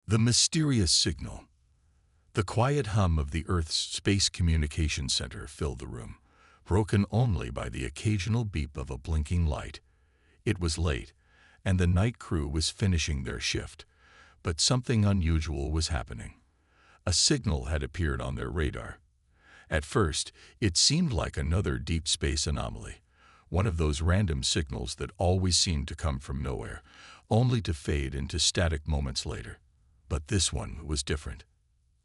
The mysterious signal. The quiet hum of the Earth's Space Communications Center filled the room, broken only by the occasional beep of a blinking light. It was late, and the night crew was finishing their shift, but something unusual was happening. A signal had appeared on their radar. At first, it seemed like another deep space anomaly, one of those random signals that always seemed to come from nowhere, only to fade into static moments later. But this one was different.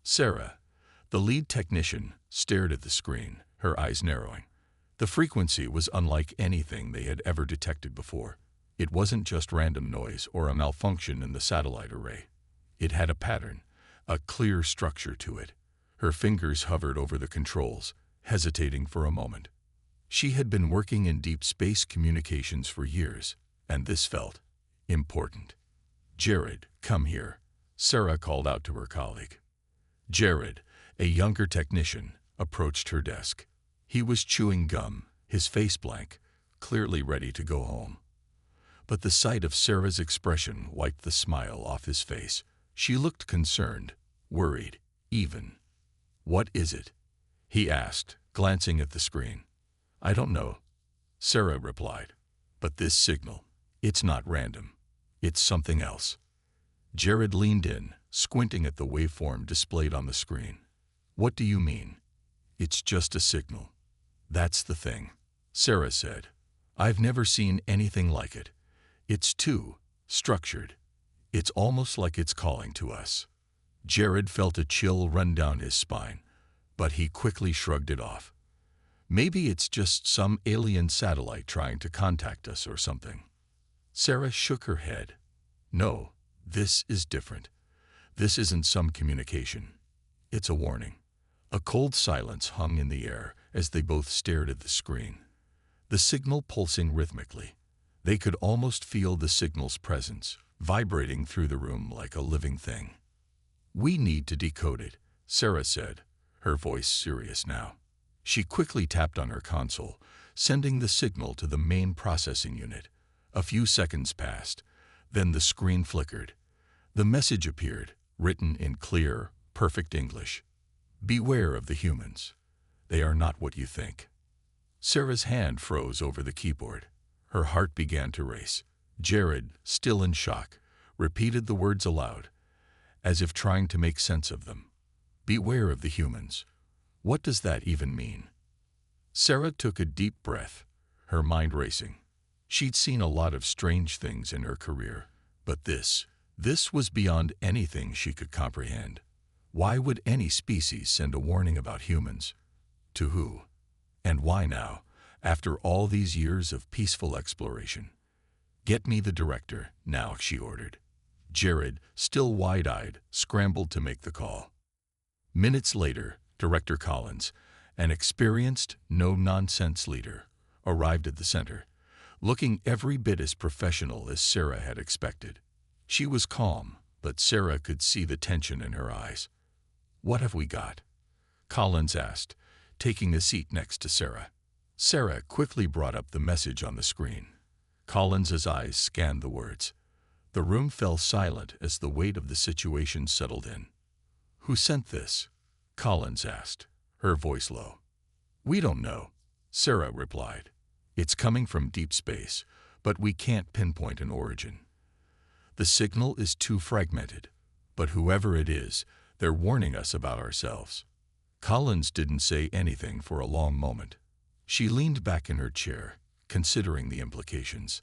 Sarah, the lead technician, stared at the screen, her eyes narrowing. The frequency was unlike anything they had ever detected before. It wasn't just random noise or a malfunction in the satellite array. It had a pattern, a clear structure to it. Her fingers hovered over the controls, hesitating for a moment. She had been working in deep space communications for years, and this felt important. "Jared, come here," Sarah called out to her colleague. Jared, a younger technician, approached her desk. He was chewing gum, his face blank, clearly ready to go home. But the sight of Sarah's expression wiped the smile off his face. She looked concerned, worried, even. "What is it?" he asked, glancing at the screen. "I don't know," Sarah replied. "But this signal, it's not random. It's something else." Jared leaned in, squinting at the waveform displayed on the screen. "What do you mean?" "It's just a signal." "That's the thing," Sarah said. "I've never seen anything like it. It's too structured. It's almost like it's calling to us." Jared felt a chill run down his spine, but he quickly shrugged it off. "Maybe it's just some alien satellite trying to contact us or something." Sarah shook her head. "No, this is different. This isn't some communication. It's a warning." A cold silence hung in the air as they both stared at the screen, the signal pulsing rhythmically. They could almost feel the signal's presence, vibrating through the room like a living thing. "We need to decode it," Sarah said, her voice serious now. She quickly tapped on her console, sending the signal to the main processing unit. A few seconds passed, then the screen flickered. The message appeared, written in clear, perfect English. "Beware of the humans. They are not what you think." Sarah's hand froze over the keyboard. Her heart began to race. Jared, still in shock, repeated the words aloud, as if trying to make sense of them. "Beware of the humans. What does that even mean?" Sarah took a deep breath, her mind racing. She'd seen a lot of strange things in her career, but this was beyond anything she could comprehend. Why would any species send a warning about humans? To who? And why now, after all these years of peaceful exploration? "Get me the director, now," she ordered. Jared, still wide-eyed, scrambled to make the call. Minutes later, Director Collins, an experienced, no-nonsense leader, arrived at the center, looking every bit as professional as Sarah had expected. She was calm, but Sarah could see the tension in her eyes. "What have we got?" Collins asked, taking a seat next to Sarah. Sarah quickly brought up the message on the screen. Collins's eyes scanned the words. The room fell silent as the weight of the situation settled in. "Who sent this?" Collins asked, her voice low. "We don't know," Sarah replied. "It's coming from deep space, but we can't pinpoint an origin. The signal is too fragmented, but whoever it is, they're warning us about ourselves." Collins didn't say anything for a long moment. She leaned back in her chair, considering the implications.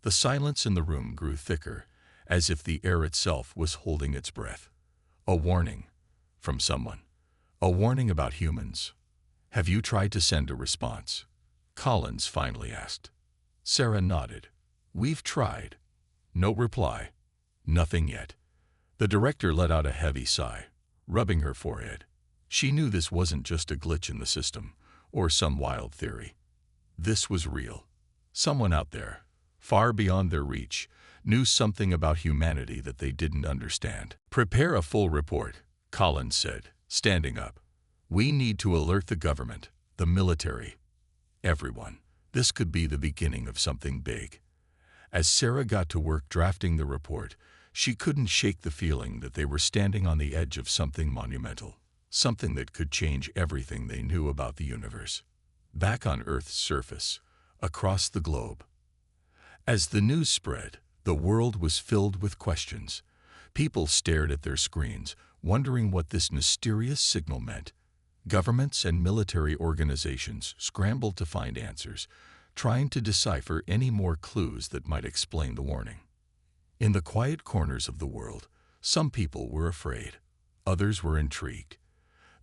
The silence in the room grew thicker, as if the air itself was holding its breath. A warning from someone. A warning about humans. "Have you tried to send a response?" Collins finally asked. Sarah nodded. "We've tried." No reply. Nothing yet. The director let out a heavy sigh, rubbing her forehead. She knew this wasn't just a glitch in the system, or some wild theory. This was real. Someone out there, far beyond their reach, knew something about humanity that they didn't understand. "Prepare a full report," Collins said, standing up. "We need to alert the government, the military, everyone. This could be the beginning of something big." As Sarah got to work drafting the report, She couldn't shake the feeling that they were standing on the edge of something monumental, something that could change everything they knew about the universe. Back on Earth's surface, across the globe. As the news spread, the world was filled with questions. People stared at their screens, wondering what this mysterious signal meant. Governments and military organizations scrambled to find answers, trying to decipher any more clues that might explain the warning. In the quiet corners of the world, some people were afraid, others were intrigued.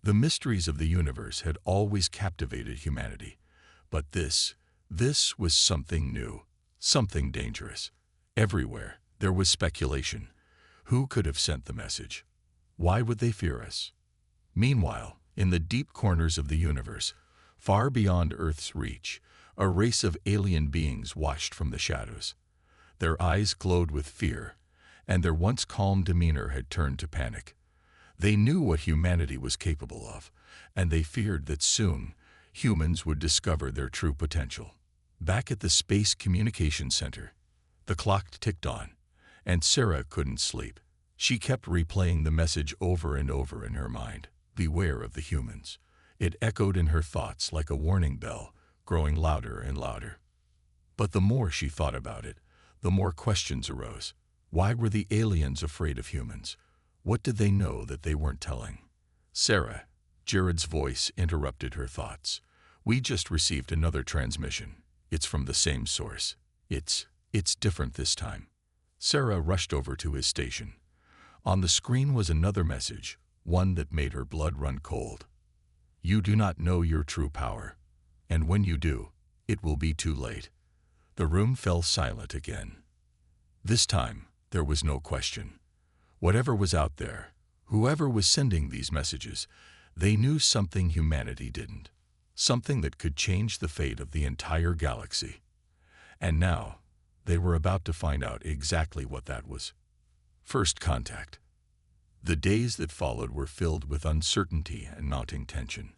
The mysteries of the universe had always captivated humanity, but this was something new, something dangerous. Everywhere, there was speculation. Who could have sent the message? Why would they fear us? Meanwhile, in the deep corners of the universe, far beyond Earth's reach, a race of alien beings watched from the shadows. Their eyes glowed with fear, and their once calm demeanor had turned to panic. They knew what humanity was capable of, and they feared that soon, humans would discover their true potential. Back at the Space Communication Center, the clock ticked on, and Sarah couldn't sleep. She kept replaying the message over and over in her mind. Beware of the humans. It echoed in her thoughts like a warning bell, growing louder and louder. But the more she thought about it, the more questions arose. Why were the aliens afraid of humans? What did they know that they weren't telling? Sarah, Jared's voice interrupted her thoughts. We just received another transmission. It's from the same source. It's different this time. Sarah rushed over to his station. On the screen was another message, one that made her blood run cold. You do not know your true power, and when you do, it will be too late. The room fell silent again. This time, there was no question. Whatever was out there, whoever was sending these messages, they knew something humanity didn't, something that could change the fate of the entire galaxy. And now, they were about to find out exactly what that was. First contact. The days that followed were filled with uncertainty and mounting tension.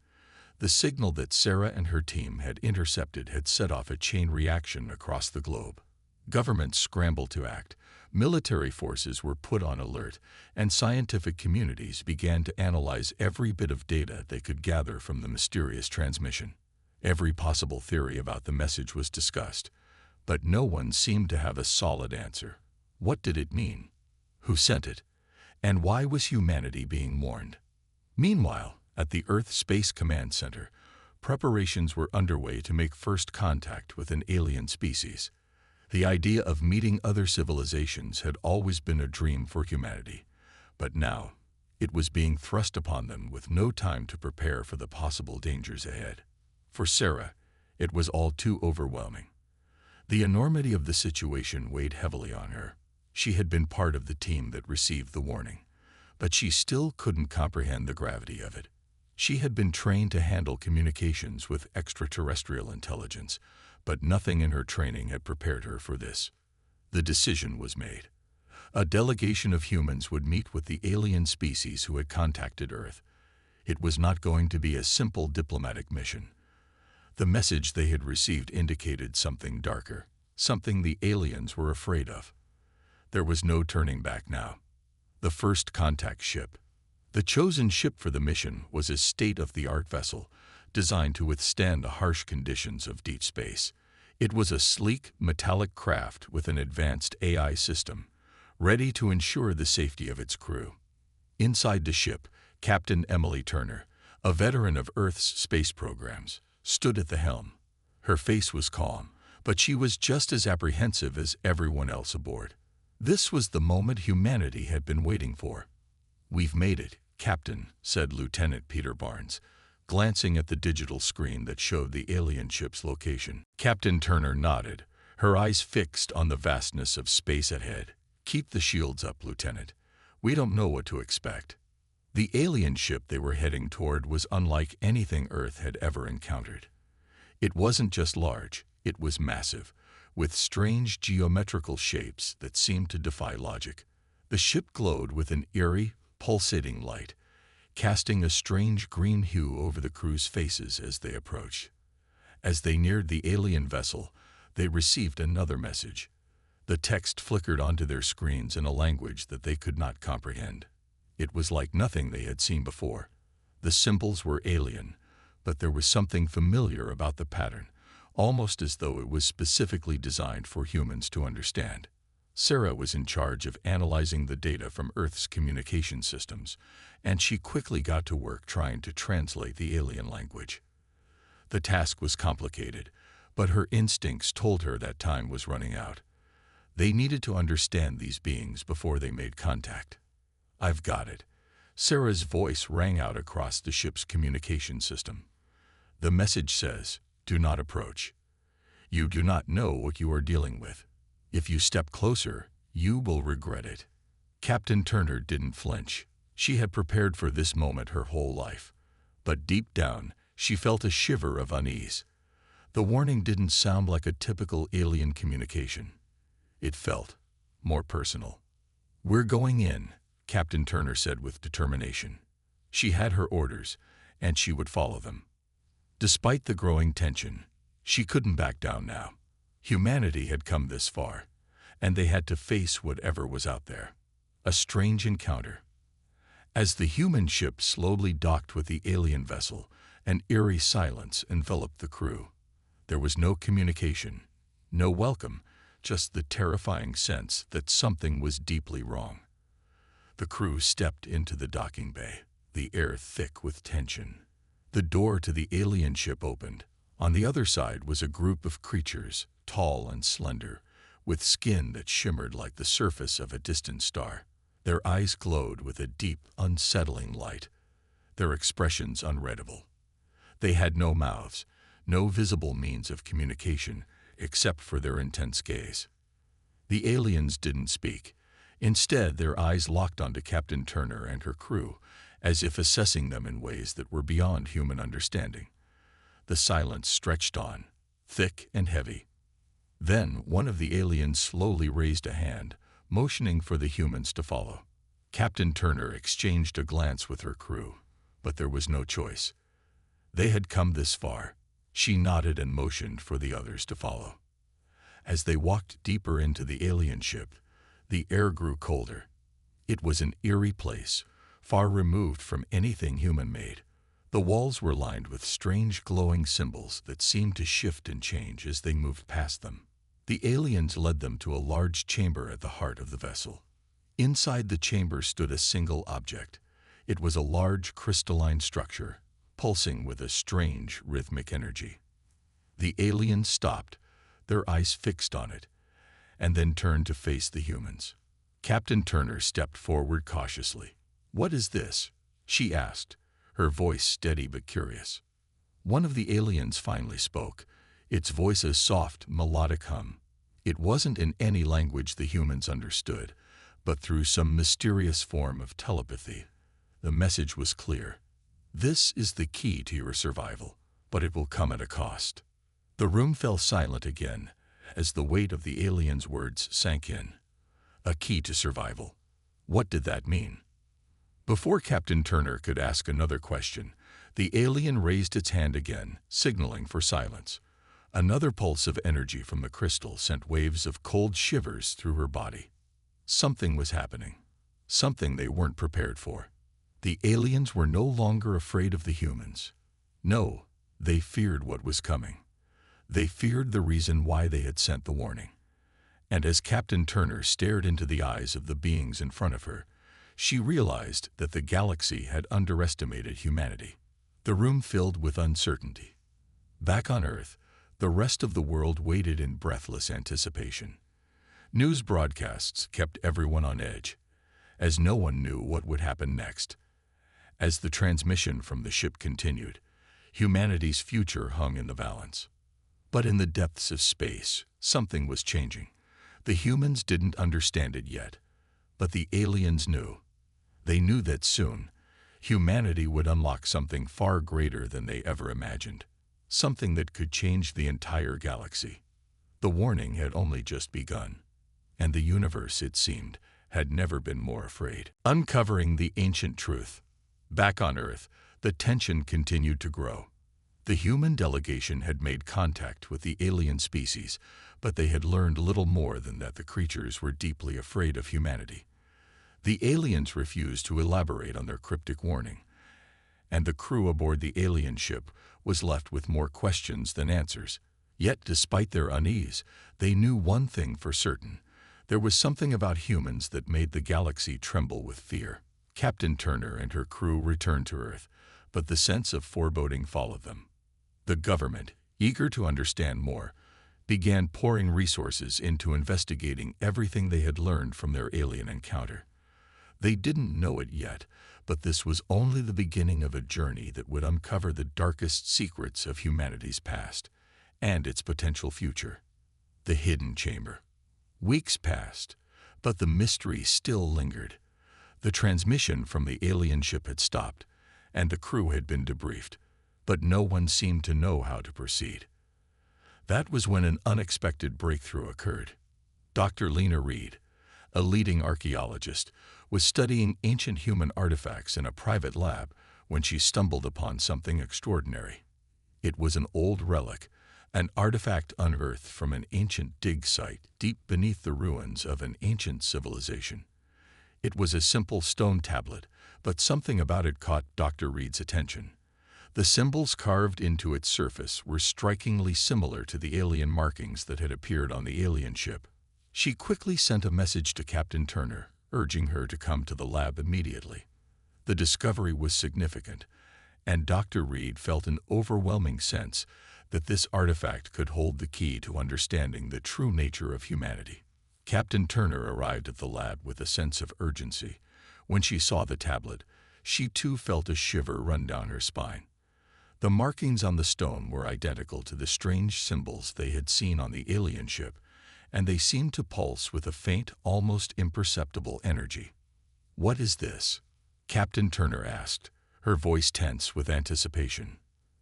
The signal that Sarah and her team had intercepted had set off a chain reaction across the globe. Governments scrambled to act, military forces were put on alert, and scientific communities began to analyze every bit of data they could gather from the mysterious transmission. Every possible theory about the message was discussed, but no one seemed to have a solid answer. What did it mean? Who sent it? And why was humanity being warned? Meanwhile, at the Earth Space Command Center, preparations were underway to make first contact with an alien species. The idea of meeting other civilizations had always been a dream for humanity, but now it was being thrust upon them with no time to prepare for the possible dangers ahead. For Sarah, it was all too overwhelming. The enormity of the situation weighed heavily on her. She had been part of the team that received the warning, but she still couldn't comprehend the gravity of it. She had been trained to handle communications with extraterrestrial intelligence, but nothing in her training had prepared her for this. The decision was made. A delegation of humans would meet with the alien species who had contacted Earth. It was not going to be a simple diplomatic mission. The message they had received indicated something darker, something the aliens were afraid of. There was no turning back now. The first contact ship. The chosen ship for the mission was a state-of-the-art vessel designed to withstand the harsh conditions of deep space. It was a sleek, metallic craft with an advanced AI system, ready to ensure the safety of its crew. Inside the ship, Captain Emily Turner, a veteran of Earth's space programs, stood at the helm. Her face was calm, but she was just as apprehensive as everyone else aboard. This was the moment humanity had been waiting for. "We've made it, Captain," said Lieutenant Peter Barnes, glancing at the digital screen that showed the alien ship's location. Captain Turner nodded, her eyes fixed on the vastness of space ahead. "Keep the shields up, Lieutenant. We don't know what to expect." The alien ship they were heading toward was unlike anything Earth had ever encountered. It wasn't just large, it was massive, with strange geometrical shapes that seemed to defy logic. The ship glowed with an eerie, pulsating light, casting a strange green hue over the crew's faces as they approached. As they neared the alien vessel, they received another message. The text flickered onto their screens in a language that they could not comprehend. It was like nothing they had seen before. The symbols were alien, but there was something familiar about the pattern, almost as though it was specifically designed for humans to understand. Sarah was in charge of analyzing the data from Earth's communication systems, and she quickly got to work trying to translate the alien language. The task was complicated, but her instincts told her that time was running out. They needed to understand these beings before they made contact. "I've got it." Sarah's voice rang out across the ship's communication system. "The message says, 'Do not approach.' You do not know what you are dealing with. If you step closer, you will regret it." Captain Turner didn't flinch. She had prepared for this moment her whole life. But deep down, she felt a shiver of unease. The warning didn't sound like a typical alien communication. It felt more personal. "We're going in," Captain Turner said with determination. She had her orders, and she would follow them. Despite the growing tension, she couldn't back down now. Humanity had come this far, and they had to face whatever was out there. A strange encounter. As the human ship slowly docked with the alien vessel, an eerie silence enveloped the crew. There was no communication, no welcome, just the terrifying sense that something was deeply wrong. The crew stepped into the docking bay, the air thick with tension. The door to the alien ship opened. On the other side was a group of creatures, tall and slender, with skin that shimmered like the surface of a distant star. Their eyes glowed with a deep, unsettling light, their expressions unreadable. They had no mouths, no visible means of communication, except for their intense gaze. The aliens didn't speak. Instead, their eyes locked onto Captain Turner and her crew, as if assessing them in ways that were beyond human understanding. The silence stretched on, thick and heavy. Then one of the aliens slowly raised a hand, motioning for the humans to follow. Captain Turner exchanged a glance with her crew, but there was no choice. They had come this far. She nodded and motioned for the others to follow. As they walked deeper into the alien ship, the air grew colder. It was an eerie place, far removed from anything human-made. The walls were lined with strange glowing symbols that seemed to shift and change as they moved past them. The aliens led them to a large chamber at the heart of the vessel. Inside the chamber stood a single object. It was a large crystalline structure, pulsing with a strange rhythmic energy. The aliens stopped, their eyes fixed on it, and then turned to face the humans. Captain Turner stepped forward cautiously. "What is this?" she asked, her voice steady but curious. One of the aliens finally spoke, its voice a soft, melodic hum. It wasn't in any language the humans understood, but through some mysterious form of telepathy. The message was clear. "This is the key to your survival, but it will come at a cost." The room fell silent again as the weight of the alien's words sank in. A key to survival. What did that mean? Before Captain Turner could ask another question, the alien raised its hand again, signaling for silence. Another pulse of energy from the crystal sent waves of cold shivers through her body. Something was happening. Something they weren't prepared for. The aliens were no longer afraid of the humans. No, they feared what was coming. They feared the reason why they had sent the warning. And as Captain Turner stared into the eyes of the beings in front of her, she realized that the galaxy had underestimated humanity. The room filled with uncertainty. Back on Earth, the rest of the world waited in breathless anticipation. News broadcasts kept everyone on edge, as no one knew what would happen next. As the transmission from the ship continued, humanity's future hung in the balance. But in the depths of space, something was changing. The humans didn't understand it yet, but the aliens knew. They knew that soon, humanity would unlock something far greater than they ever imagined, something that could change the entire galaxy. The warning had only just begun, and the universe, it seemed, had never been more afraid. Uncovering the ancient truth. Back on Earth, the tension continued to grow. The human delegation had made contact with the alien species, but they had learned little more than that the creatures were deeply afraid of humanity. The aliens refused to elaborate on their cryptic warning, and the crew aboard the alien ship was left with more questions than answers. Yet, despite their unease, they knew one thing for certain. There was something about humans that made the galaxy tremble with fear. Captain Turner and her crew returned to Earth, but the sense of foreboding followed them. The government, eager to understand more, began pouring resources into investigating everything they had learned from their alien encounter. They didn't know it yet, but this was only the beginning of a journey that would uncover the darkest secrets of humanity's past and its potential future. The hidden chamber. Weeks passed, but the mystery still lingered. The transmission from the alien ship had stopped, and the crew had been debriefed, but no one seemed to know how to proceed. That was when an unexpected breakthrough occurred. Dr. Lena Reed, a leading archaeologist, was studying ancient human artifacts in a private lab when she stumbled upon something extraordinary. It was an old relic, an artifact unearthed from an ancient dig site deep beneath the ruins of an ancient civilization. It was a simple stone tablet, but something about it caught Dr. Reed's attention. The symbols carved into its surface were strikingly similar to the alien markings that had appeared on the alien ship. She quickly sent a message to Captain Turner, urging her to come to the lab immediately. The discovery was significant, and Dr. Reed felt an overwhelming sense that this artifact could hold the key to understanding the true nature of humanity. Captain Turner arrived at the lab with a sense of urgency. When she saw the tablet, she too felt a shiver run down her spine. The markings on the stone were identical to the strange symbols they had seen on the alien ship, and they seemed to pulse with a faint, almost imperceptible energy. "What is this?" Captain Turner asked, her voice tense with anticipation.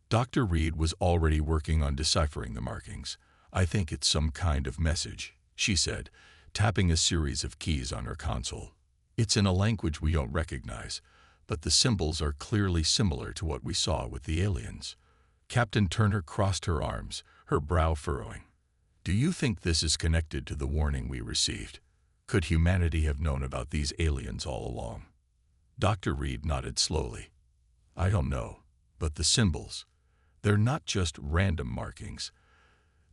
Dr. Reed was already working on deciphering the markings. "I think it's some kind of message," she said, tapping a series of keys on her console. "It's in a language we don't recognize, but the symbols are clearly similar to what we saw with the aliens." Captain Turner crossed her arms, her brow furrowing. "Do you think this is connected to the warning we received? Could humanity have known about these aliens all along?" Dr. Reed nodded slowly. "I don't know, but the symbols, they're not just random markings.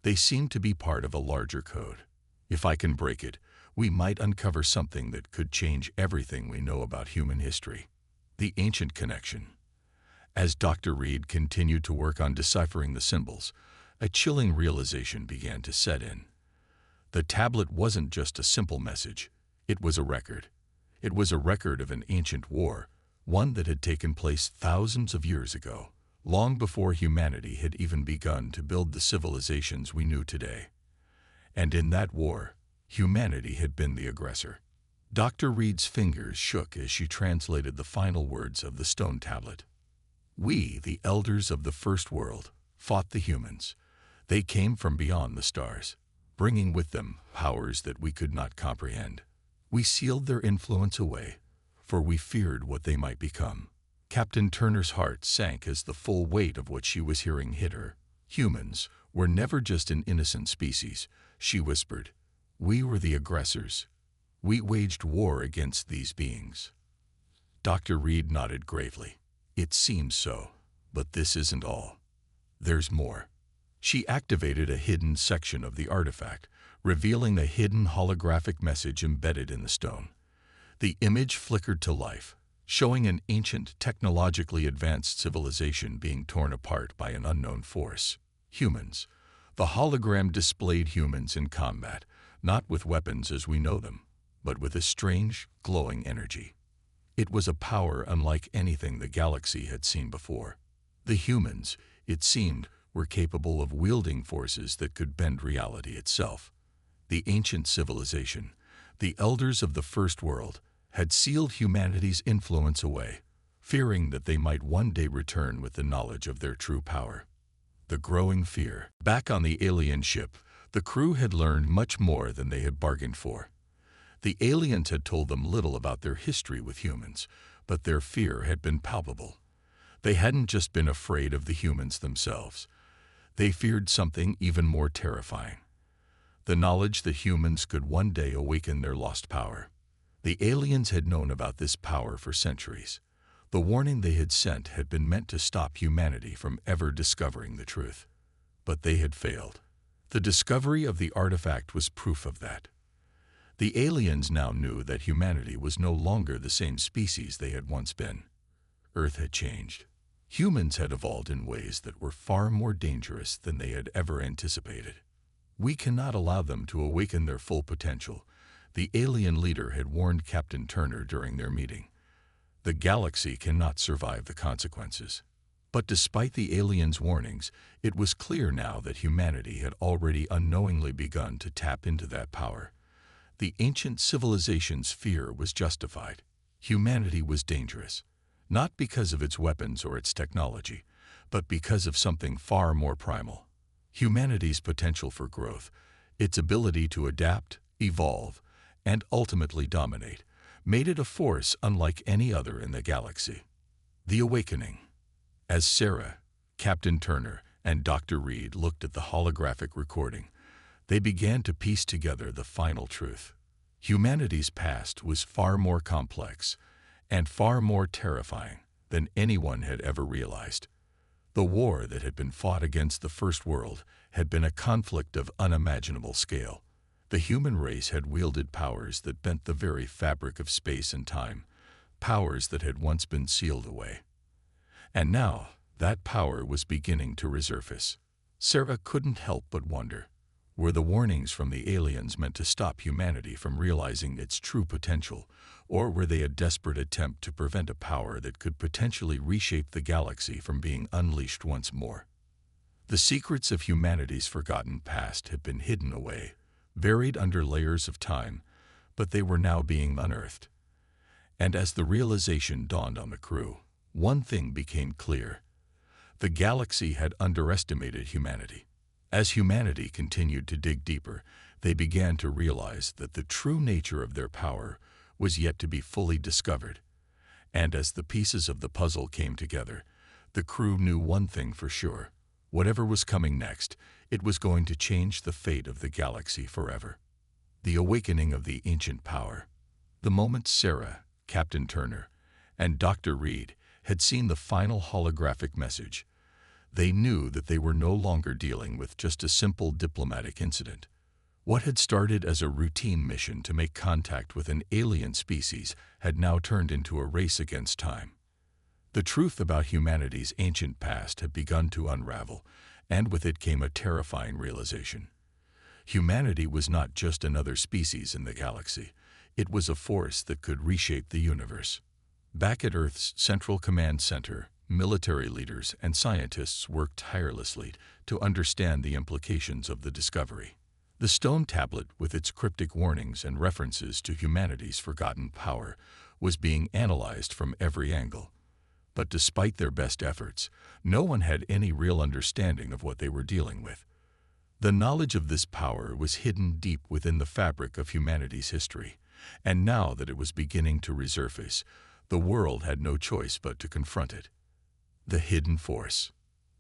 They seem to be part of a larger code. If I can break it, we might uncover something that could change everything we know about human history." The ancient connection. As Dr. Reed continued to work on deciphering the symbols, a chilling realization began to set in. The tablet wasn't just a simple message. It was a record. It was a record of an ancient war, one that had taken place thousands of years ago, long before humanity had even begun to build the civilizations we knew today. And in that war, humanity had been the aggressor. Dr. Reed's fingers shook as she translated the final words of the stone tablet. "We, the elders of the first world, fought the humans. They came from beyond the stars, bringing with them powers that we could not comprehend. We sealed their influence away, for we feared what they might become." Captain Turner's heart sank as the full weight of what she was hearing hit her. "Humans were never just an innocent species," she whispered. "We were the aggressors. We waged war against these beings." Dr. Reed nodded gravely. "It seems so, but this isn't all. There's more." She activated a hidden section of the artifact, revealing a hidden holographic message embedded in the stone. The image flickered to life, showing an ancient, technologically advanced civilization being torn apart by an unknown force. Humans. The hologram displayed humans in combat, not with weapons as we know them, but with a strange, glowing energy. It was a power unlike anything the galaxy had seen before. The humans, it seemed, were capable of wielding forces that could bend reality itself. The ancient civilization, the elders of the first world, had sealed humanity's influence away, fearing that they might one day return with the knowledge of their true power. The growing fear. Back on the alien ship, the crew had learned much more than they had bargained for. The aliens had told them little about their history with humans, but their fear had been palpable. They hadn't just been afraid of the humans themselves. They feared something even more terrifying: the knowledge that humans could one day awaken their lost power. The aliens had known about this power for centuries. The warning they had sent had been meant to stop humanity from ever discovering the truth. But they had failed. The discovery of the artifact was proof of that. The aliens now knew that humanity was no longer the same species they had once been. Earth had changed. Humans had evolved in ways that were far more dangerous than they had ever anticipated. We cannot allow them to awaken their full potential, the alien leader had warned Captain Turner during their meeting. The galaxy cannot survive the consequences. But despite the aliens' warnings, it was clear now that humanity had already unknowingly begun to tap into that power. The ancient civilization's fear was justified. Humanity was dangerous, not because of its weapons or its technology, but because of something far more primal. Humanity's potential for growth, its ability to adapt, evolve, and ultimately dominate, made it a force unlike any other in the galaxy. The Awakening. As Sarah, Captain Turner, and Dr. Reed looked at the holographic recording, they began to piece together the final truth. Humanity's past was far more complex and far more terrifying than anyone had ever realized. The war that had been fought against the First World had been a conflict of unimaginable scale. The human race had wielded powers that bent the very fabric of space and time, powers that had once been sealed away. And now, that power was beginning to resurface. Sarah couldn't help but wonder, were the warnings from the aliens meant to stop humanity from realizing its true potential, or were they a desperate attempt to prevent a power that could potentially reshape the galaxy from being unleashed once more? The secrets of humanity's forgotten past had been hidden away, buried under layers of time, but they were now being unearthed. And as the realization dawned on the crew, one thing became clear. The galaxy had underestimated humanity. As humanity continued to dig deeper, they began to realize that the true nature of their power was yet to be fully discovered. And as the pieces of the puzzle came together, the crew knew one thing for sure. Whatever was coming next, it was going to change the fate of the galaxy forever. The awakening of the ancient power. The moment Sarah, Captain Turner, and Dr. Reed had seen the final holographic message, they knew that they were no longer dealing with just a simple diplomatic incident. What had started as a routine mission to make contact with an alien species had now turned into a race against time. The truth about humanity's ancient past had begun to unravel, and with it came a terrifying realization. Humanity was not just another species in the galaxy. It was a force that could reshape the universe. Back at Earth's Central Command Center, military leaders and scientists worked tirelessly to understand the implications of the discovery. The stone tablet, with its cryptic warnings and references to humanity's forgotten power, was being analyzed from every angle. But despite their best efforts, no one had any real understanding of what they were dealing with. The knowledge of this power was hidden deep within the fabric of humanity's history, and now that it was beginning to resurface, the world had no choice but to confront it. The hidden force.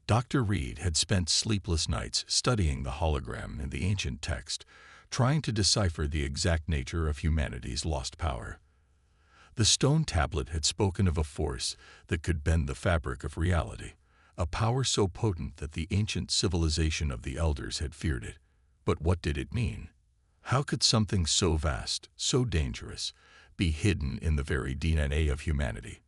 Dr. Reed had spent sleepless nights studying the hologram in the ancient text, trying to decipher the exact nature of humanity's lost power. The stone tablet had spoken of a force that could bend the fabric of reality, a power so potent that the ancient civilization of the elders had feared it. But what did it mean? How could something so vast, so dangerous, be hidden in the very DNA of humanity?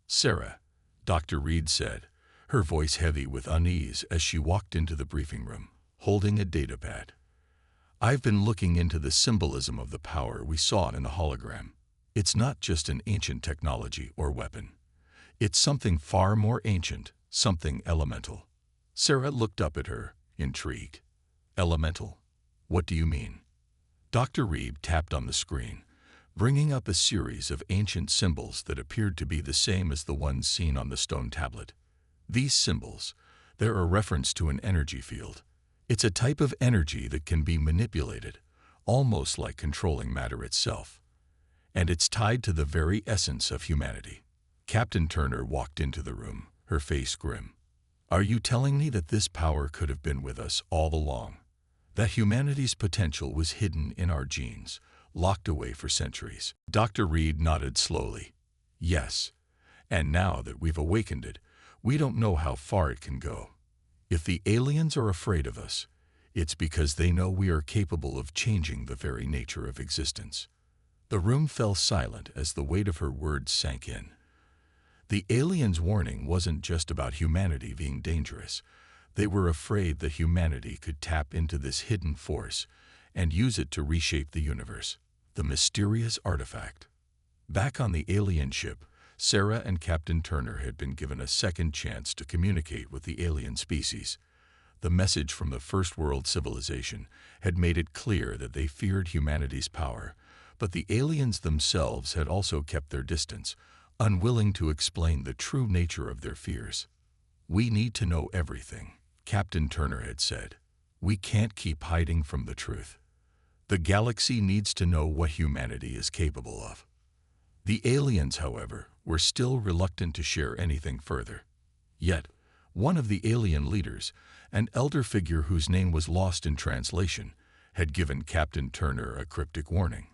Sarah, Dr. Reed said, her voice heavy with unease as she walked into the briefing room, holding a datapad. I've been looking into the symbolism of the power we saw in the hologram. It's not just an ancient technology or weapon. It's something far more ancient, something elemental. Sarah looked up at her, intrigued. Elemental? What do you mean? Dr. Reed tapped on the screen, bringing up a series of ancient symbols that appeared to be the same as the ones seen on the stone tablet. These symbols, they're a reference to an energy field. It's a type of energy that can be manipulated, almost like controlling matter itself. And it's tied to the very essence of humanity. Captain Turner walked into the room, her face grim. Are you telling me that this power could have been with us all along? that humanity's potential was hidden in our genes, locked away for centuries. Dr. Reed nodded slowly. Yes, and now that we've awakened it, we don't know how far it can go. If the aliens are afraid of us, it's because they know we are capable of changing the very nature of existence. The room fell silent as the weight of her words sank in. The aliens' warning wasn't just about humanity being dangerous. They were afraid that humanity could tap into this hidden force and use it to reshape the universe. The mysterious artifact. Back on the alien ship, Sarah and Captain Turner had been given a second chance to communicate with the alien species. The message from the First World civilization had made it clear that they feared humanity's power, but the aliens themselves had also kept their distance, unwilling to explain the true nature of their fears. "We need to know everything," Captain Turner had said. "We can't keep hiding from the truth. The galaxy needs to know what humanity is capable of." The aliens, however, were still reluctant to share anything further. Yet, one of the alien leaders, an elder figure whose name was lost in translation, had given Captain Turner a cryptic warning.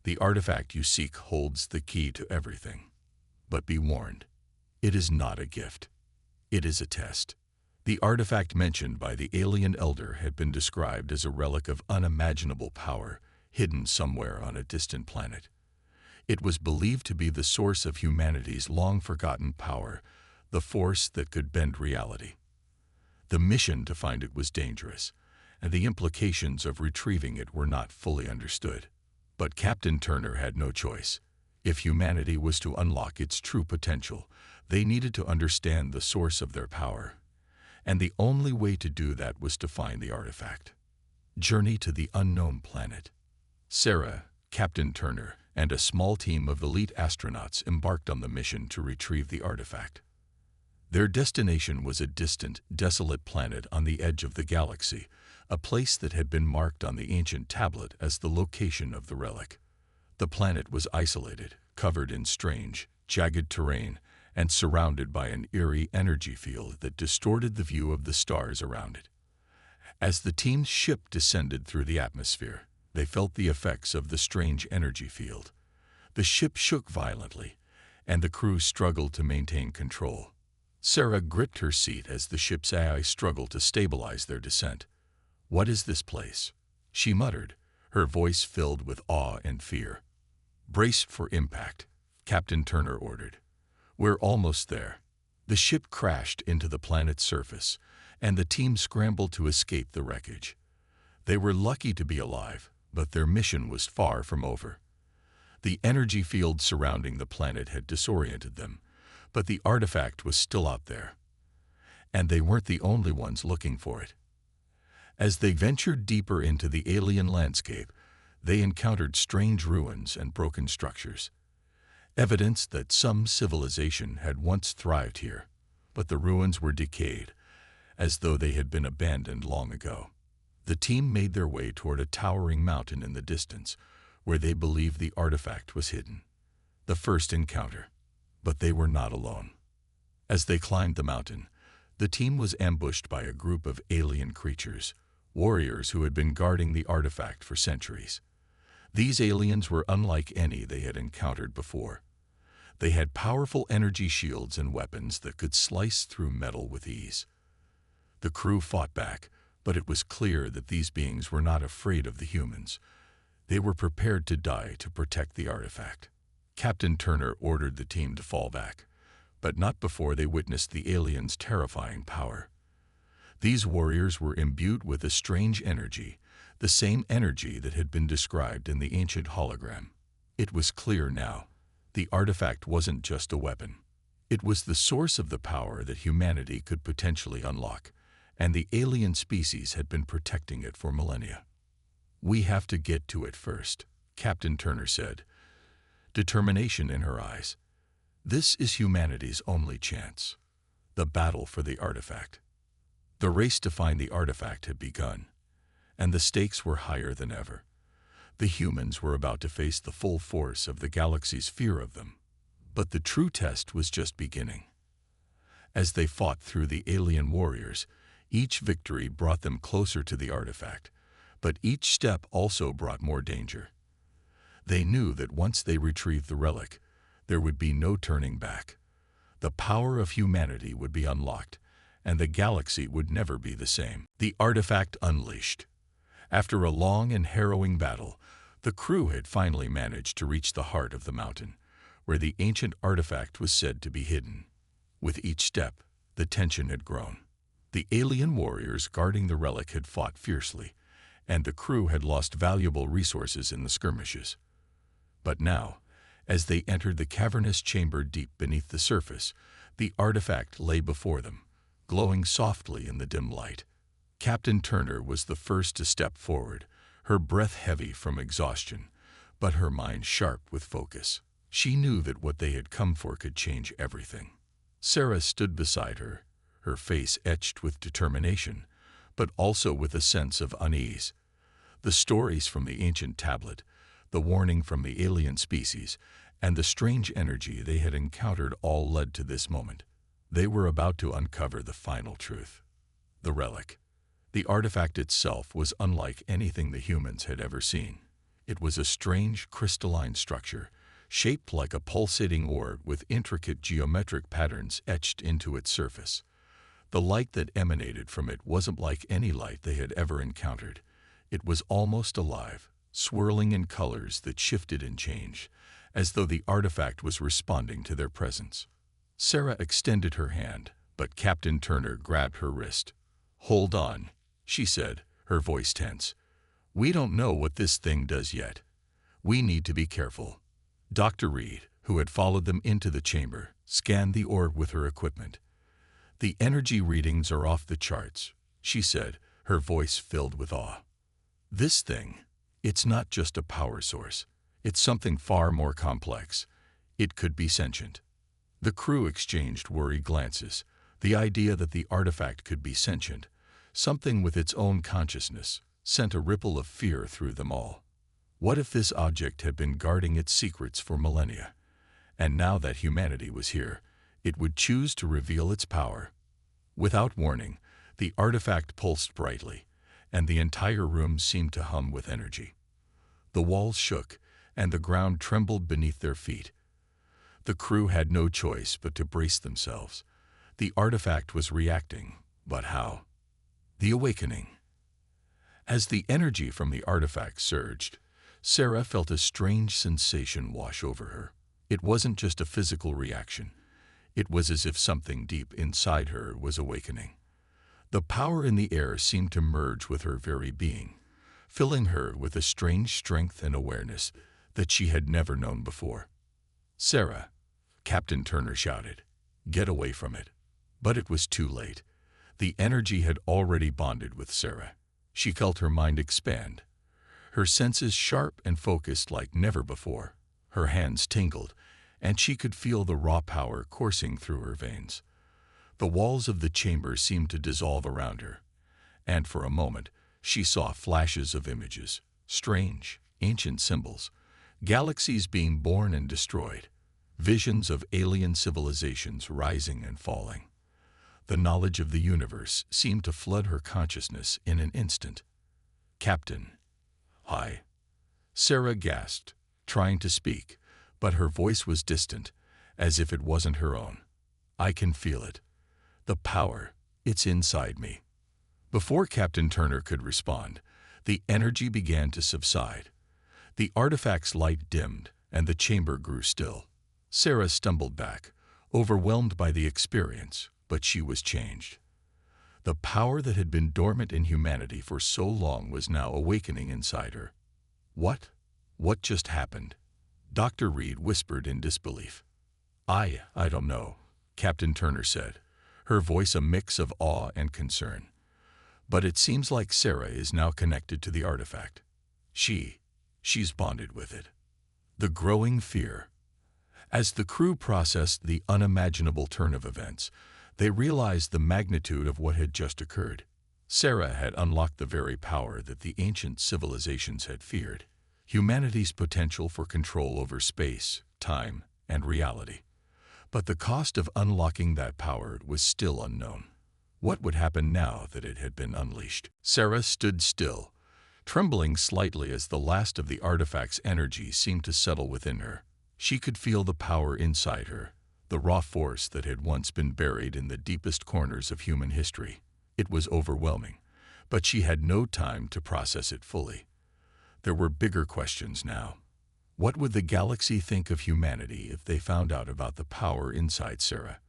"The artifact you seek holds the key to everything. But be warned, it is not a gift. It is a test." The artifact mentioned by the alien elder had been described as a relic of unimaginable power, hidden somewhere on a distant planet. It was believed to be the source of humanity's long-forgotten power, the force that could bend reality. The mission to find it was dangerous, and the implications of retrieving it were not fully understood. But Captain Turner had no choice. If humanity was to unlock its true potential, they needed to understand the source of their power. And the only way to do that was to find the artifact. Journey to the unknown planet. Sarah, Captain Turner, and a small team of elite astronauts embarked on the mission to retrieve the artifact. Their destination was a distant, desolate planet on the edge of the galaxy, a place that had been marked on the ancient tablet as the location of the relic. The planet was isolated, covered in strange, jagged terrain, and surrounded by an eerie energy field that distorted the view of the stars around it. As the team's ship descended through the atmosphere, they felt the effects of the strange energy field. The ship shook violently, and the crew struggled to maintain control. Sarah gripped her seat as the ship's AI struggled to stabilize their descent. "What is this place?" she muttered, her voice filled with awe and fear. "Brace for impact," Captain Turner ordered. "We're almost there." The ship crashed into the planet's surface, and the team scrambled to escape the wreckage. They were lucky to be alive, but their mission was far from over. The energy field surrounding the planet had disoriented them, but the artifact was still out there. And they weren't the only ones looking for it. As they ventured deeper into the alien landscape, they encountered strange ruins and broken structures. Evidence that some civilization had once thrived here, but the ruins were decayed, as though they had been abandoned long ago. The team made their way toward a towering mountain in the distance, where they believed the artifact was hidden. The first encounter, but they were not alone. As they climbed the mountain, the team was ambushed by a group of alien creatures, warriors who had been guarding the artifact for centuries. These aliens were unlike any they had encountered before. They had powerful energy shields and weapons that could slice through metal with ease. The crew fought back, but it was clear that these beings were not afraid of the humans. They were prepared to die to protect the artifact. Captain Turner ordered the team to fall back, but not before they witnessed the aliens' terrifying power. These warriors were imbued with a strange energy, the same energy that had been described in the ancient hologram. It was clear now. The artifact wasn't just a weapon. It was the source of the power that humanity could potentially unlock, and the alien species had been protecting it for millennia. "We have to get to it first," Captain Turner said, determination in her eyes. "This is humanity's only chance. The battle for the artifact." The race to find the artifact had begun, and the stakes were higher than ever. The humans were about to face the full force of the galaxy's fear of them. But the true test was just beginning. As they fought through the alien warriors, Each victory brought them closer to the artifact, but each step also brought more danger. They knew that once they retrieved the relic, there would be no turning back. The power of humanity would be unlocked, and the galaxy would never be the same. The artifact unleashed. After a long and harrowing battle, the crew had finally managed to reach the heart of the mountain, where the ancient artifact was said to be hidden. With each step, the tension had grown. The alien warriors guarding the relic had fought fiercely, and the crew had lost valuable resources in the skirmishes. But now, as they entered the cavernous chamber deep beneath the surface, the artifact lay before them, glowing softly in the dim light. Captain Turner was the first to step forward, her breath heavy from exhaustion, but her mind sharp with focus. She knew that what they had come for could change everything. Sarah stood beside her, her face etched with determination, but also with a sense of unease. The stories from the ancient tablet, the warning from the alien species, and the strange energy they had encountered all led to this moment. They were about to uncover the final truth. The relic. The artifact itself was unlike anything the humans had ever seen. It was a strange crystalline structure, shaped like a pulsating orb with intricate geometric patterns etched into its surface. The light that emanated from it wasn't like any light they had ever encountered. It was almost alive, swirling in colors that shifted and changed, as though the artifact was responding to their presence. Sarah extended her hand, but Captain Turner grabbed her wrist. "Hold on," she said, her voice tense. "We don't know what this thing does yet. We need to be careful." Dr. Reed, who had followed them into the chamber, scanned the orb with her equipment. "The energy readings are off the charts," she said, her voice filled with awe. "This thing, it's not just a power source. It's something far more complex. It could be sentient." The crew exchanged worried glances. The idea that the artifact could be sentient, something with its own consciousness, sent a ripple of fear through them all. What if this object had been guarding its secrets for millennia, and now that humanity was here, it would choose to reveal its power? Without warning, the artifact pulsed brightly, and the entire room seemed to hum with energy. The walls shook, and the ground trembled beneath their feet. The crew had no choice but to brace themselves. The artifact was reacting, but how? The awakening. As the energy from the artifact surged, Sarah felt a strange sensation wash over her. It wasn't just a physical reaction. It was as if something deep inside her was awakening. The power in the air seemed to merge with her very being, filling her with a strange strength and awareness that she had never known before. "Sarah," Captain Turner shouted, "get away from it." But it was too late. The energy had already bonded with Sarah. She felt her mind expand, her senses sharp and focused like never before. Her hands tingled, and she could feel the raw power coursing through her veins. The walls of the chamber seemed to dissolve around her, and for a moment she saw flashes of images, strange, ancient symbols, galaxies being born and destroyed, visions of alien civilizations rising and falling. The knowledge of the universe seemed to flood her consciousness in an instant. "Captain." "Hi." Sarah gasped, trying to speak, but her voice was distant, as if it wasn't her own. "I can feel it. The power, it's inside me." Before Captain Turner could respond, the energy began to subside. The artifact's light dimmed, and the chamber grew still. Sarah stumbled back, overwhelmed by the experience, but she was changed. The power that had been dormant in humanity for so long was now awakening inside her. What just happened?" Dr. Reed whispered in disbelief. I don't know," Captain Turner said, her voice a mix of awe and concern. "But it seems like Sarah is now connected to the artifact. She's bonded with it." The growing fear. As the crew processed the unimaginable turn of events, they realized the magnitude of what had just occurred. Sarah had unlocked the very power that the ancient civilizations had feared, humanity's potential for control over space, time, and reality. But the cost of unlocking that power was still unknown. What would happen now that it had been unleashed? Sarah stood still, trembling slightly as the last of the artifact's energy seemed to settle within her. She could feel the power inside her, the raw force that had once been buried in the deepest corners of human history. It was overwhelming, but she had no time to process it fully. There were bigger questions now. What would the galaxy think of humanity if they found out about the power inside Sarah?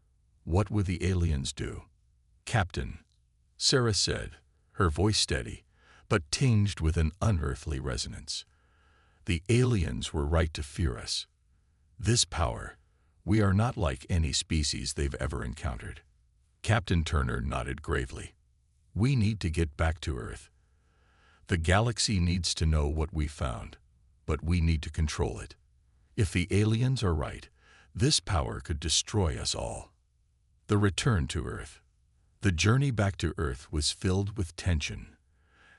What would the aliens do? "Captain," Sarah said, her voice steady, but tinged with an unearthly resonance. "The aliens were right to fear us. This power, we are not like any species they've ever encountered." Captain Turner nodded gravely. "We need to get back to Earth. The galaxy needs to know what we found, but we need to control it. If the aliens are right, this power could destroy us all." The return to Earth. The journey back to Earth was filled with tension.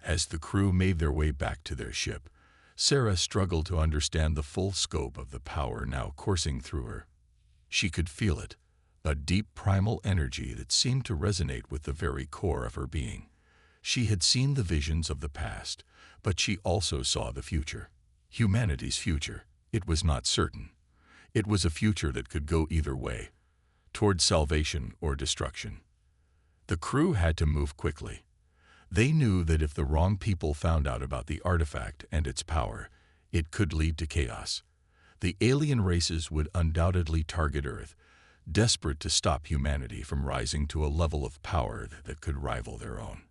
As the crew made their way back to their ship, Sarah struggled to understand the full scope of the power now coursing through her. She could feel it, a deep primal energy that seemed to resonate with the very core of her being. She had seen the visions of the past, but she also saw the future. Humanity's future. It was not certain. It was a future that could go either way, toward salvation or destruction. The crew had to move quickly. They knew that if the wrong people found out about the artifact and its power, it could lead to chaos. The alien races would undoubtedly target Earth, desperate to stop humanity from rising to a level of power that could rival their own.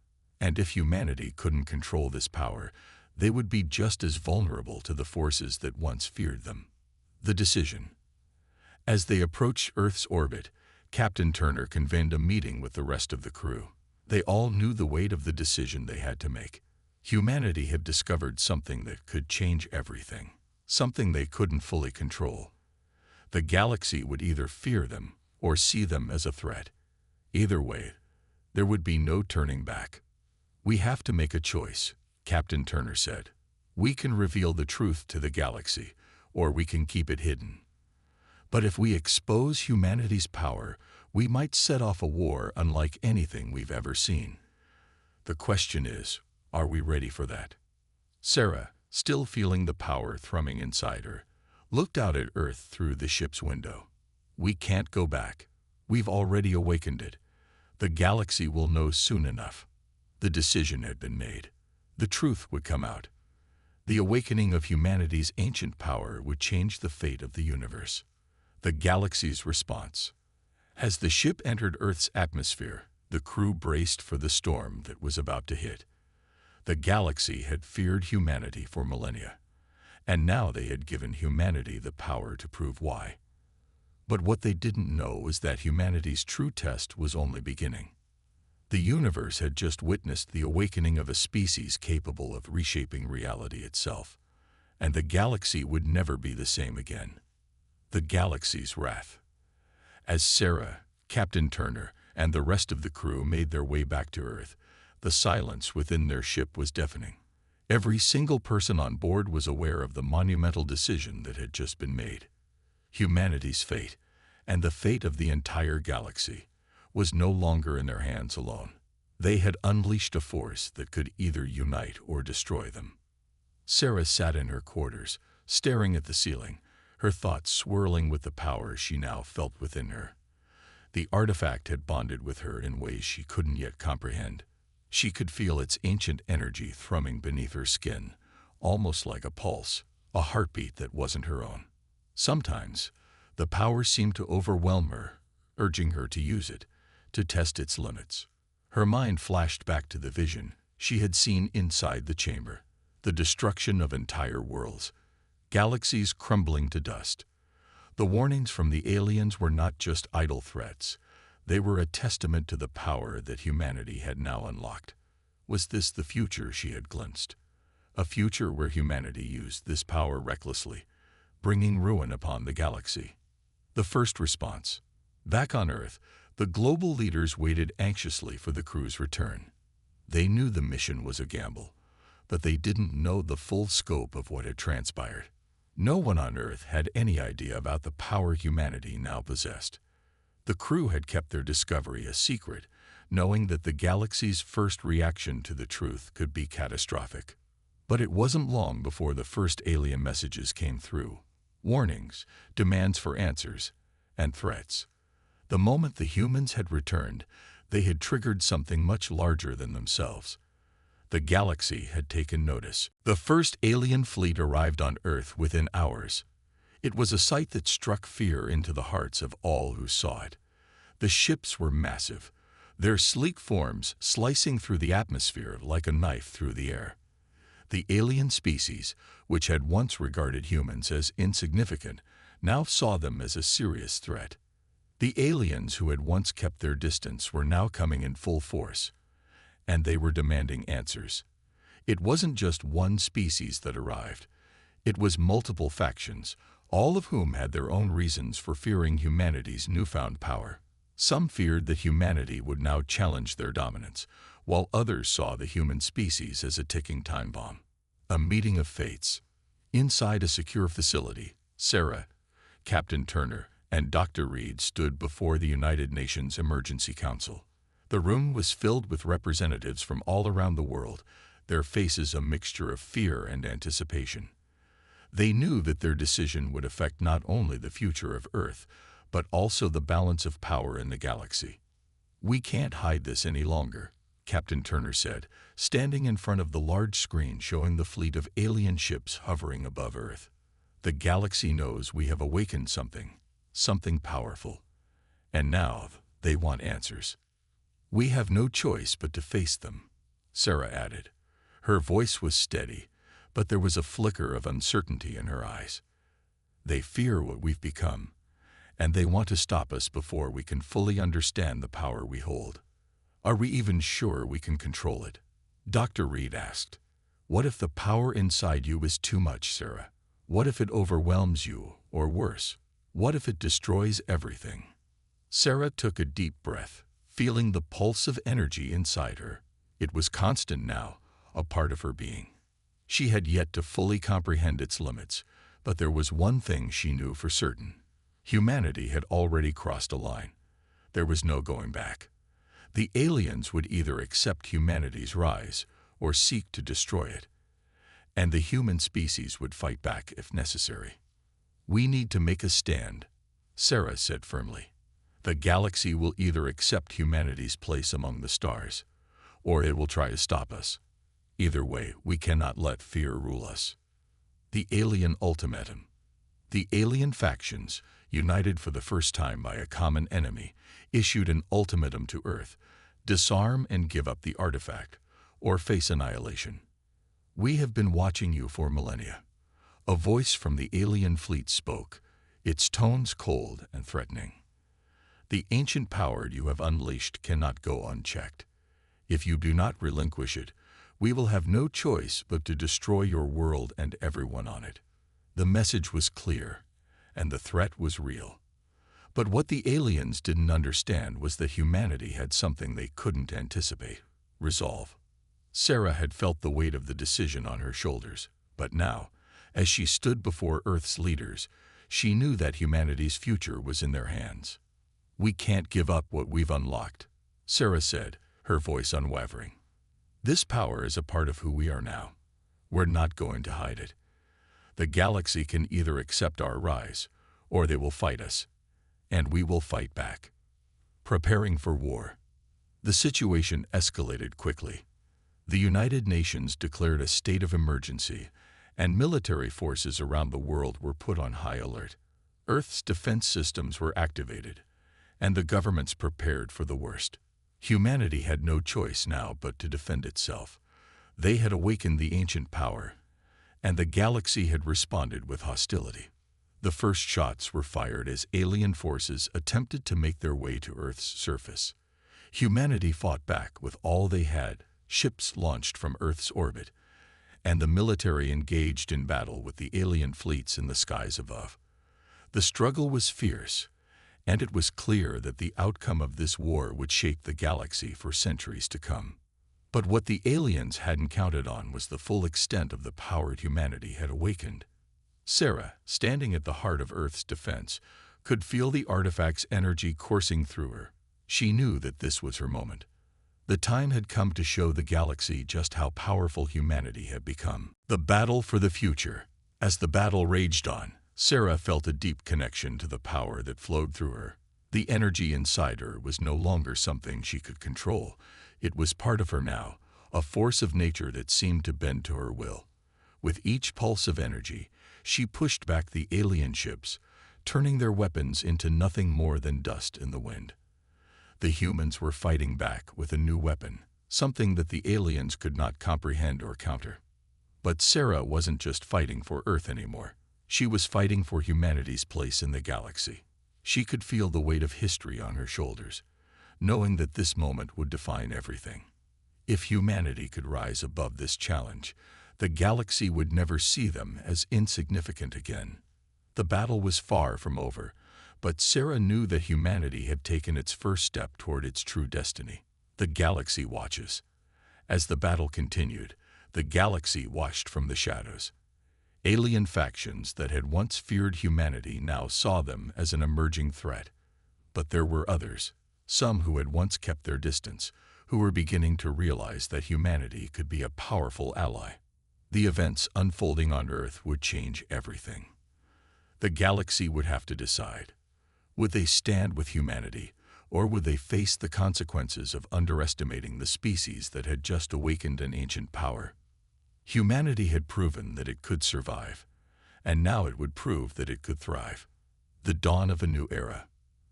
And if humanity couldn't control this power, they would be just as vulnerable to the forces that once feared them. The decision. As they approached Earth's orbit, Captain Turner convened a meeting with the rest of the crew. They all knew the weight of the decision they had to make. Humanity had discovered something that could change everything, something they couldn't fully control. The galaxy would either fear them or see them as a threat. Either way, there would be no turning back. "We have to make a choice," Captain Turner said. "We can reveal the truth to the galaxy, or we can keep it hidden. But if we expose humanity's power, we might set off a war unlike anything we've ever seen. The question is, are we ready for that?" Sarah, still feeling the power thrumming inside her, looked out at Earth through the ship's window. "We can't go back. We've already awakened it. The galaxy will know soon enough." The decision had been made. The truth would come out. The awakening of humanity's ancient power would change the fate of the universe. The galaxy's response. As the ship entered Earth's atmosphere, the crew braced for the storm that was about to hit. The galaxy had feared humanity for millennia, and now they had given humanity the power to prove why. But what they didn't know was that humanity's true test was only beginning. The universe had just witnessed the awakening of a species capable of reshaping reality itself, and the galaxy would never be the same again. The galaxy's wrath. As Sarah, Captain Turner, and the rest of the crew made their way back to Earth, the silence within their ship was deafening. Every single person on board was aware of the monumental decision that had just been made. Humanity's fate, and the fate of the entire galaxy, was no longer in their hands alone. They had unleashed a force that could either unite or destroy them. Sarah sat in her quarters, staring at the ceiling, her thoughts swirling with the power she now felt within her. The artifact had bonded with her in ways she couldn't yet comprehend. She could feel its ancient energy thrumming beneath her skin, almost like a pulse, a heartbeat that wasn't her own. Sometimes, the power seemed to overwhelm her, urging her to use it, to test its limits. Her mind flashed back to the vision she had seen inside the chamber, the destruction of entire worlds, galaxies crumbling to dust. The warnings from the aliens were not just idle threats. They were a testament to the power that humanity had now unlocked. Was this the future she had glimpsed? A future where humanity used this power recklessly, bringing ruin upon the galaxy. The first response. Back on Earth, the global leaders waited anxiously for the crew's return. They knew the mission was a gamble, but they didn't know the full scope of what had transpired. No one on Earth had any idea about the power humanity now possessed. The crew had kept their discovery a secret, knowing that the galaxy's first reaction to the truth could be catastrophic. But it wasn't long before the first alien messages came through. Warnings, demands for answers, and threats. The moment the humans had returned, they had triggered something much larger than themselves. The galaxy had taken notice. The first alien fleet arrived on Earth within hours. It was a sight that struck fear into the hearts of all who saw it. The ships were massive, their sleek forms slicing through the atmosphere like a knife through the air. The alien species, which had once regarded humans as insignificant, now saw them as a serious threat. The aliens who had once kept their distance were now coming in full force, and they were demanding answers. It wasn't just one species that arrived. It was multiple factions, all of whom had their own reasons for fearing humanity's newfound power. Some feared that humanity would now challenge their dominance, while others saw the human species as a ticking time bomb. A meeting of fates. Inside a secure facility, Sarah, Captain Turner, and Dr. Reed stood before the United Nations Emergency Council. The room was filled with representatives from all around the world, their faces a mixture of fear and anticipation. They knew that their decision would affect not only the future of Earth, but also the balance of power in the galaxy. "We can't hide this any longer," Captain Turner said, standing in front of the large screen showing the fleet of alien ships hovering above Earth. "The galaxy knows we have awakened something powerful. And now they want answers. We have no choice but to face them," Sarah added. Her voice was steady, but there was a flicker of uncertainty in her eyes. "They fear what we've become, and they want to stop us before we can fully understand the power we hold. Are we even sure we can control it?" Dr. Reed asked. "What if the power inside you is too much, Sarah? What if it overwhelms you, or worse, what if it destroys everything?" Sarah took a deep breath, feeling the pulse of energy inside her. It was constant now, a part of her being. She had yet to fully comprehend its limits, but there was one thing she knew for certain. Humanity had already crossed a line. There was no going back. The aliens would either accept humanity's rise or seek to destroy it, and the human species would fight back if necessary. "We need to make a stand," Sarah said firmly. "The galaxy will either accept humanity's place among the stars, or it will try to stop us. Either way, we cannot let fear rule us." The alien ultimatum. The alien factions, united for the first time by a common enemy, issued an ultimatum to Earth: disarm and give up the artifact, or face annihilation. "We have been watching you for millennia." A voice from the alien fleet spoke, its tones cold and threatening. "The ancient power you have unleashed cannot go unchecked. If you do not relinquish it, we will have no choice but to destroy your world and everyone on it." The message was clear, and the threat was real. But what the aliens didn't understand was that humanity had something they couldn't anticipate: resolve. Sarah had felt the weight of the decision on her shoulders, but now, as she stood before Earth's leaders, she knew that humanity's future was in their hands. "We can't give up what we've unlocked," Sarah said, her voice unwavering. "This power is a part of who we are now. We're not going to hide it. The galaxy can either accept our rise, or they will fight us, and we will fight back." Preparing for war. The situation escalated quickly. The United Nations declared a state of emergency, and military forces around the world were put on high alert. Earth's defense systems were activated, and the governments prepared for the worst. Humanity had no choice now but to defend itself. They had awakened the ancient power, and the galaxy had responded with hostility. The first shots were fired as alien forces attempted to make their way to Earth's surface. Humanity fought back with all they had, ships launched from Earth's orbit, and the military engaged in battle with the alien fleets in the skies above. The struggle was fierce, and it was clear that the outcome of this war would shape the galaxy for centuries to come. But what the aliens hadn't counted on was the full extent of the power humanity had awakened. Sarah, standing at the heart of Earth's defense, could feel the artifact's energy coursing through her. She knew that this was her moment. The time had come to show the galaxy just how powerful humanity had become. The battle for the future. As the battle raged on, Sarah felt a deep connection to the power that flowed through her. The energy inside her was no longer something she could control. It was part of her now, a force of nature that seemed to bend to her will. With each pulse of energy, she pushed back the alien ships, turning their weapons into nothing more than dust in the wind. The humans were fighting back with a new weapon, something that the aliens could not comprehend or counter. But Sarah wasn't just fighting for Earth anymore. She was fighting for humanity's place in the galaxy. She could feel the weight of history on her shoulders, knowing that this moment would define everything. If humanity could rise above this challenge, the galaxy would never see them as insignificant again. The battle was far from over, but Sarah knew that humanity had taken its first step toward its true destiny. The galaxy watches. As the battle continued, the galaxy watched from the shadows. Alien factions that had once feared humanity now saw them as an emerging threat. But there were others, some who had once kept their distance, who were beginning to realize that humanity could be a powerful ally. The events unfolding on Earth would change everything. The galaxy would have to decide. Would they stand with humanity, or would they face the consequences of underestimating the species that had just awakened an ancient power? Humanity had proven that it could survive, and now it would prove that it could thrive. The dawn of a new era.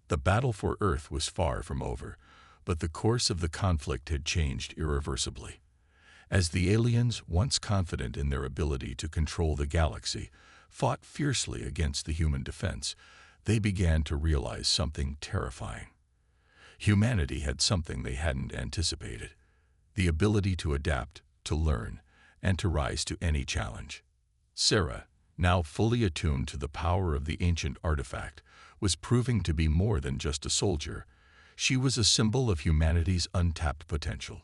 The battle for Earth was far from over, but the course of the conflict had changed irreversibly. As the aliens, once confident in their ability to control the galaxy, fought fiercely against the human defense, they began to realize something terrifying. Humanity had something they hadn't anticipated: the ability to adapt, to learn, and to rise to any challenge. Sarah, now fully attuned to the power of the ancient artifact, was proving to be more than just a soldier. She was a symbol of humanity's untapped potential.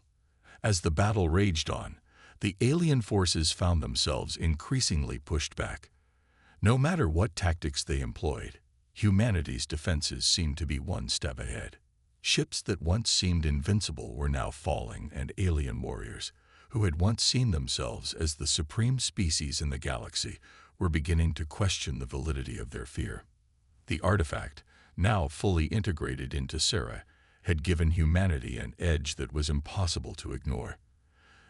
As the battle raged on, the alien forces found themselves increasingly pushed back. No matter what tactics they employed, humanity's defenses seemed to be one step ahead. Ships that once seemed invincible were now falling, and alien warriors, who had once seen themselves as the supreme species in the galaxy, were beginning to question the validity of their fear. The artifact, now fully integrated into Sarah, had given humanity an edge that was impossible to ignore.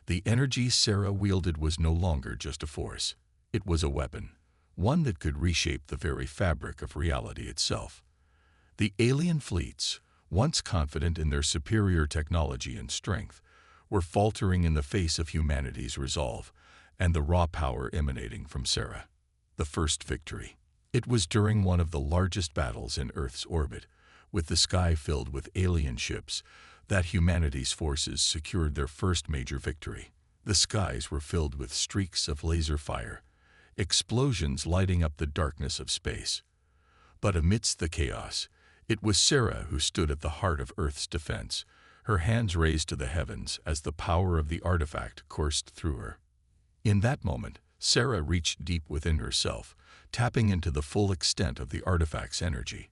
The energy Sarah wielded was no longer just a force. It was a weapon, one that could reshape the very fabric of reality itself. The alien fleets, once confident in their superior technology and strength, were faltering in the face of humanity's resolve and the raw power emanating from Sarah. The first victory. It was during one of the largest battles in Earth's orbit, with the sky filled with alien ships, that humanity's forces secured their first major victory. The skies were filled with streaks of laser fire, explosions lighting up the darkness of space. But amidst the chaos, it was Sarah who stood at the heart of Earth's defense, her hands raised to the heavens as the power of the artifact coursed through her. In that moment, Sarah reached deep within herself, tapping into the full extent of the artifact's energy.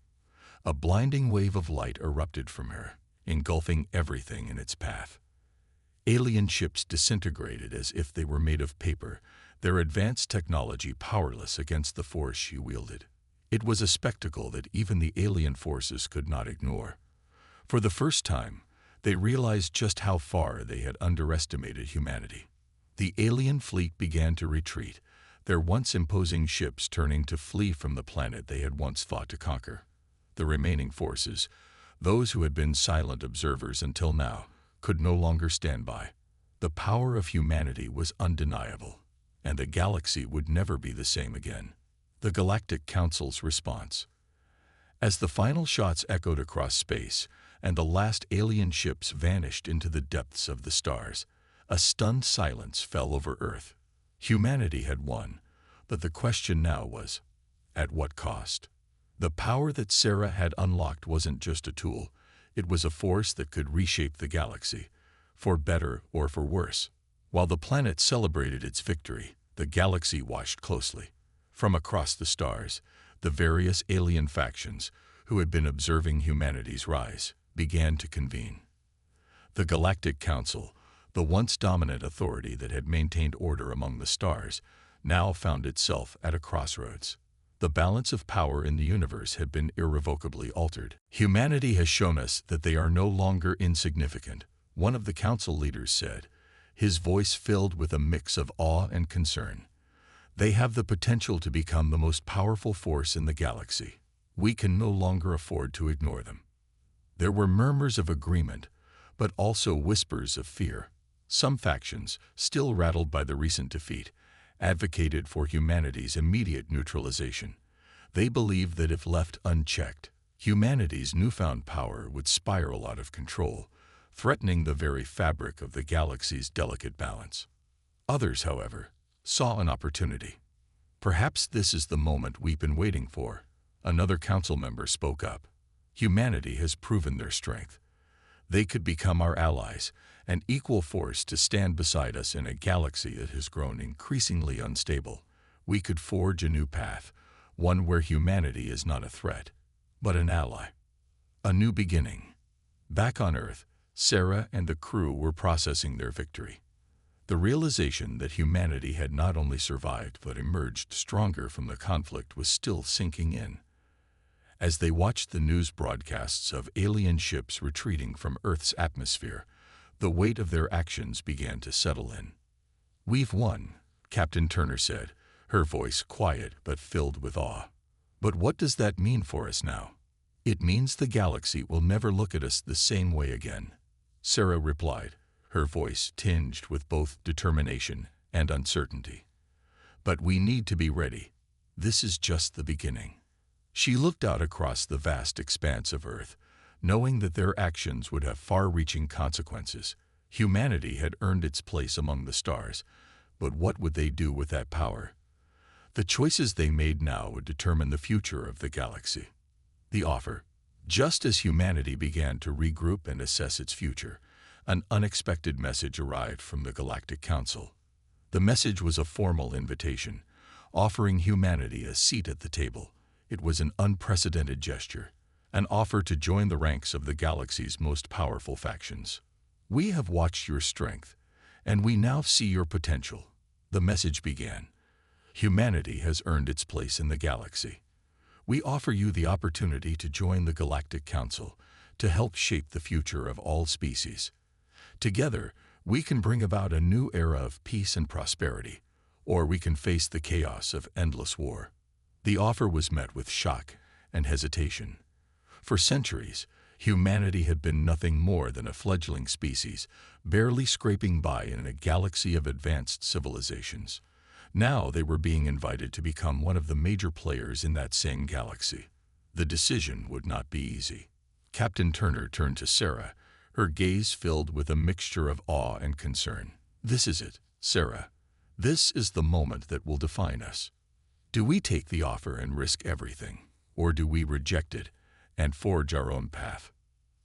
A blinding wave of light erupted from her, engulfing everything in its path. Alien ships disintegrated as if they were made of paper, their advanced technology powerless against the force she wielded. It was a spectacle that even the alien forces could not ignore. For the first time, they realized just how far they had underestimated humanity. The alien fleet began to retreat, their once imposing ships turning to flee from the planet they had once fought to conquer. The remaining forces, those who had been silent observers until now, could no longer stand by. The power of humanity was undeniable, and the galaxy would never be the same again. The Galactic Council's response. As the final shots echoed across space and the last alien ships vanished into the depths of the stars, a stunned silence fell over Earth. Humanity had won, but the question now was, at what cost? The power that Sarah had unlocked wasn't just a tool, it was a force that could reshape the galaxy, for better or for worse. While the planet celebrated its victory, the galaxy watched closely. From across the stars, the various alien factions, who had been observing humanity's rise, began to convene. The Galactic Council, the once dominant authority that had maintained order among the stars, now found itself at a crossroads. The balance of power in the universe had been irrevocably altered. Humanity has shown us that they are no longer insignificant, one of the council leaders said, his voice filled with a mix of awe and concern. They have the potential to become the most powerful force in the galaxy. We can no longer afford to ignore them. There were murmurs of agreement, but also whispers of fear. Some factions, still rattled by the recent defeat, advocated for humanity's immediate neutralization. They believed that if left unchecked, humanity's newfound power would spiral out of control, threatening the very fabric of the galaxy's delicate balance. Others, however, saw an opportunity. Perhaps this is the moment we've been waiting for. Another council member spoke up. Humanity has proven their strength. They could become our allies, an equal force to stand beside us in a galaxy that has grown increasingly unstable. We could forge a new path, one where humanity is not a threat, but an ally. A new beginning. Back on Earth, Sarah and the crew were processing their victory. The realization that humanity had not only survived but emerged stronger from the conflict was still sinking in. As they watched the news broadcasts of alien ships retreating from Earth's atmosphere, the weight of their actions began to settle in. "We've won," Captain Turner said, her voice quiet but filled with awe. "But what does that mean for us now?" "It means the galaxy will never look at us the same way again," Sarah replied, her voice tinged with both determination and uncertainty. "But we need to be ready. This is just the beginning." She looked out across the vast expanse of Earth, knowing that their actions would have far-reaching consequences. Humanity had earned its place among the stars, but what would they do with that power? The choices they made now would determine the future of the galaxy. The offer. Just as humanity began to regroup and assess its future, an unexpected message arrived from the Galactic Council. The message was a formal invitation, offering humanity a seat at the table. It was an unprecedented gesture, an offer to join the ranks of the galaxy's most powerful factions. "We have watched your strength, and we now see your potential," the message began. "Humanity has earned its place in the galaxy. We offer you the opportunity to join the Galactic Council, to help shape the future of all species. Together, we can bring about a new era of peace and prosperity, or we can face the chaos of endless war." The offer was met with shock and hesitation. For centuries, humanity had been nothing more than a fledgling species, barely scraping by in a galaxy of advanced civilizations. Now they were being invited to become one of the major players in that same galaxy. The decision would not be easy. Captain Turner turned to Sarah, her gaze filled with a mixture of awe and concern. "This is it, Sarah. This is the moment that will define us. Do we take the offer and risk everything, or do we reject it and forge our own path?"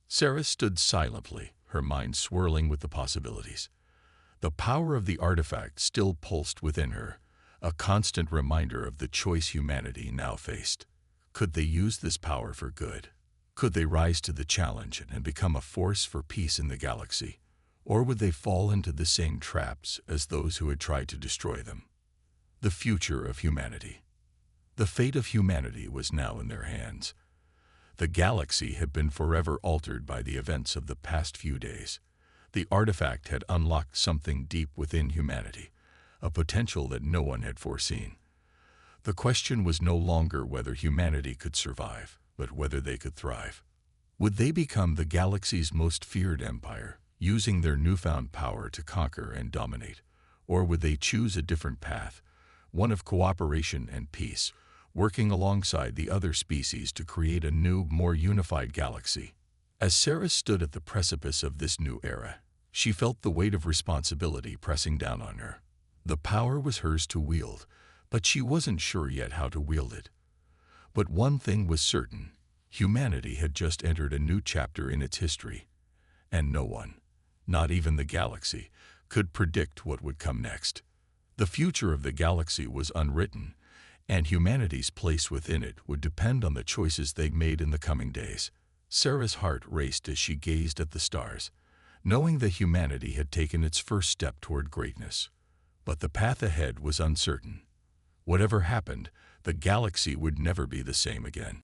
Sarah stood silently, her mind swirling with the possibilities. The power of the artifact still pulsed within her, a constant reminder of the choice humanity now faced. Could they use this power for good? Could they rise to the challenge and become a force for peace in the galaxy? Or would they fall into the same traps as those who had tried to destroy them? The future of humanity. The fate of humanity was now in their hands. The galaxy had been forever altered by the events of the past few days. The artifact had unlocked something deep within humanity, a potential that no one had foreseen. The question was no longer whether humanity could survive, but whether they could thrive. Would they become the galaxy's most feared empire, using their newfound power to conquer and dominate? Or would they choose a different path, one of cooperation and peace, working alongside the other species to create a new, more unified galaxy? As Sarah stood at the precipice of this new era, she felt the weight of responsibility pressing down on her. The power was hers to wield, but she wasn't sure yet how to wield it. But one thing was certain: humanity had just entered a new chapter in its history, and no one, not even the galaxy, could predict what would come next. The future of the galaxy was unwritten, and humanity's place within it would depend on the choices they made in the coming days. Sarah's heart raced as she gazed at the stars. knowing that humanity had taken its first step toward greatness. But the path ahead was uncertain. Whatever happened, the galaxy would never be the same again.